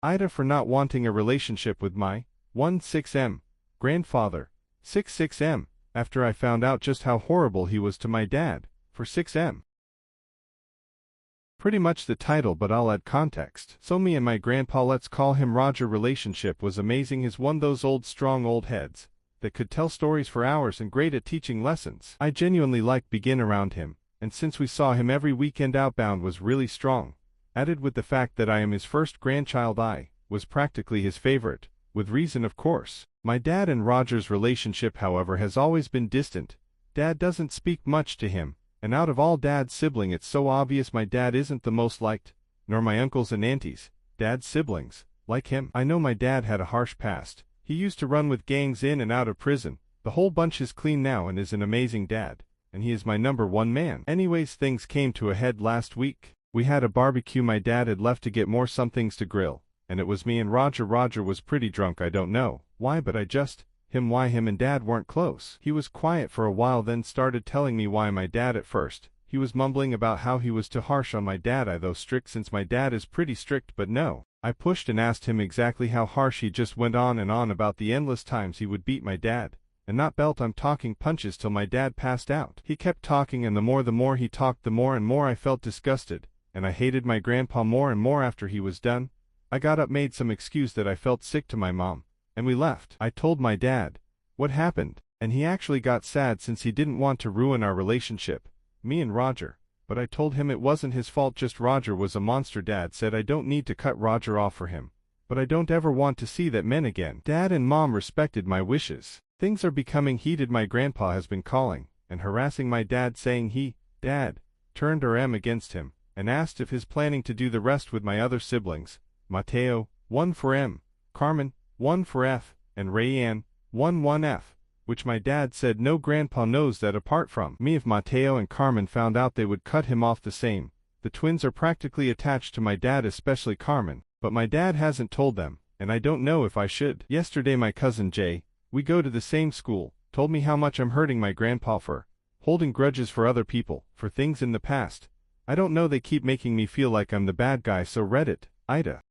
Ida for not wanting a relationship with my 16M grandfather, 66M, after I found out just how horrible he was to my dad, for 6M. Pretty much the title, but I'll add context. So me and my grandpa, let's call him Roger, relationship was amazing. He's one those strong old heads that could tell stories for hours and great at teaching lessons. I genuinely liked being around him, and since we saw him every weekend, outbound was really strong. Added with the fact that I am his first grandchild, I was practically his favorite, with reason of course. My dad and Roger's relationship, however, has always been distant. Dad doesn't speak much to him, and out of all Dad's siblings it's so obvious my dad isn't the most liked, nor my uncles and aunties, Dad's siblings, like him. I know my dad had a harsh past. He used to run with gangs in and out of prison. The whole bunch is clean now and is an amazing dad, and he is my #1 man. Anyways, things came to a head last week. We had a barbecue. My dad had left to get more somethings to grill, and it was me and Roger. Roger was pretty drunk. I don't know why, but why him and Dad weren't close. He was quiet for a while, then started telling me why my dad. At first, he was mumbling about how he was too harsh on my dad. I though strict, since my dad is pretty strict, but no. I pushed and asked him exactly how harsh. He just went on and on about the endless times he would beat my dad, and not belt, I'm talking punches, till my dad passed out. He kept talking, and the more he talked, the more and more I felt disgusted, and I hated my grandpa more and more. After he was done, I got up, made some excuse that I felt sick to my mom, and we left. I told my dad what happened, and he actually got sad since he didn't want to ruin our relationship, me and Roger. But I told him it wasn't his fault, just Roger was a monster. Dad said I don't need to cut Roger off for him, but I don't ever want to see that man again. Dad and Mom respected my wishes. Things are becoming heated. My grandpa has been calling and harassing my dad, saying Dad, turned her M against him, and asked if he's planning to do the rest with my other siblings, Mateo, 1 for M, Carmen, 1 for F, and Rayanne, 1 F, which my dad said no. Grandpa knows that apart from me, if Mateo and Carmen found out, they would cut him off the same. The twins are practically attached to my dad, especially Carmen, but my dad hasn't told them, and I don't know if I should. Yesterday my cousin Jay, we go to the same school, told me how much I'm hurting my grandpa for holding grudges for other people, for things in the past. I don't know, they keep making me feel like I'm the bad guy. So Reddit, Ida.